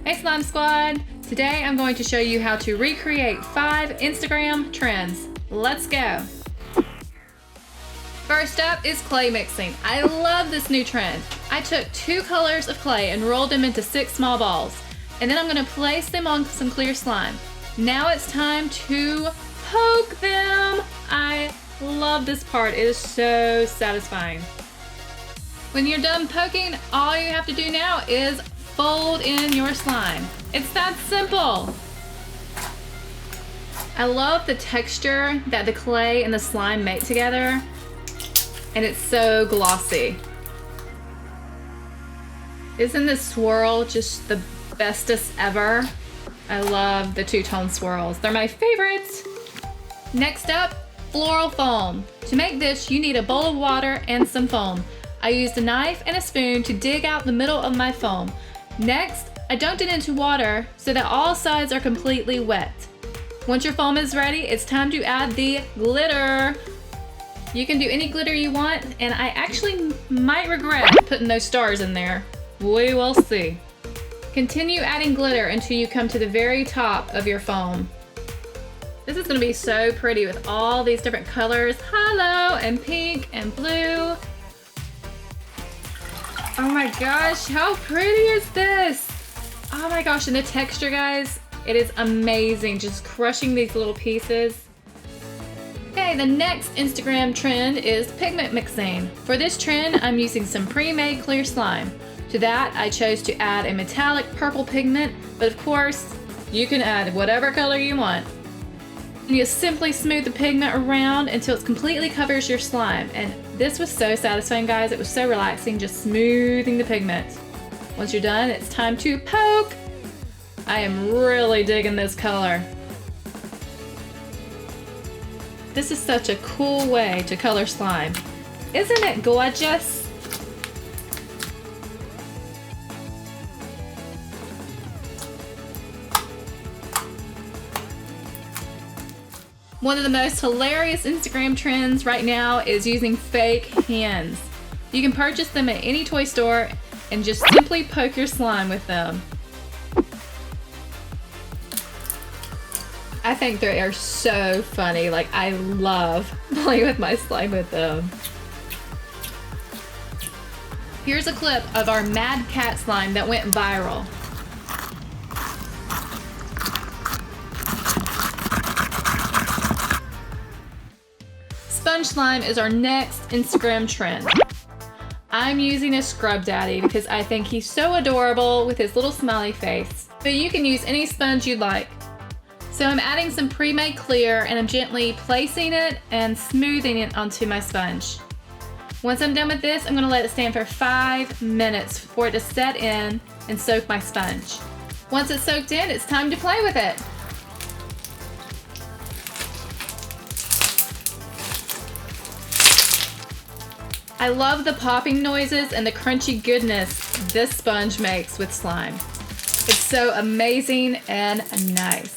Hey Slime Squad! Today I'm going to show you how to recreate 5 Instagram trends. Let's go! First up is clay mixing. I love this new trend. I took 2 colors of clay and rolled them into 6 small balls. And then I'm going to place them on some clear slime. Now it's time to poke them! I love this part. It is so satisfying. When you're done poking, all you have to do now is fold in your slime. It's that simple. I love the texture that the clay and the slime make together, and it's so glossy. Isn't this swirl just the bestest ever? I love the two-tone swirls. They're my favorites. Next up, Floral Foam. To make this, you need a bowl of water and some foam. I used a knife and a spoon to dig out the middle of my foam. Next, I dunked it into water so that all sides are completely wet. Once your foam is ready, it's time to add the glitter. You can do any glitter you want, and I actually might regret putting those stars in there. We will see. Continue adding glitter until you come to the very top of your foam. This is going to be so pretty with all these different colors, halo and pink and blue. Oh my gosh, how pretty is this? Oh my gosh, and the texture, guys, it is amazing. Just crushing these little pieces. Okay, the next Instagram trend is pigment mixing. For this trend, I'm using some pre-made clear slime. To that, I chose to add a metallic purple pigment, but of course, you can add whatever color you want. You simply smooth the pigment around until it completely covers your slime. And this was so satisfying, guys. It was so relaxing, just smoothing the pigment. Once you're done, it's time to poke. I am really digging this color. This is such a cool way to color slime. Isn't it gorgeous? One of the most hilarious Instagram trends right now is using fake hands. You can purchase them at any toy store and just simply poke your slime with them. I think they are so funny. Like, I love playing with my slime with them. Here's a clip of our Mad Cat slime that went viral. Sponge slime is our next Instagram trend. I'm using a Scrub Daddy because I think he's so adorable with his little smiley face. But you can use any sponge you'd like. So I'm adding some pre-made clear and I'm gently placing it and smoothing it onto my sponge. Once I'm done with this, I'm going to let it stand for 5 minutes for it to set in and soak my sponge. Once it's soaked in, it's time to play with it. I love the popping noises and the crunchy goodness this sponge makes with slime. It's so amazing and nice.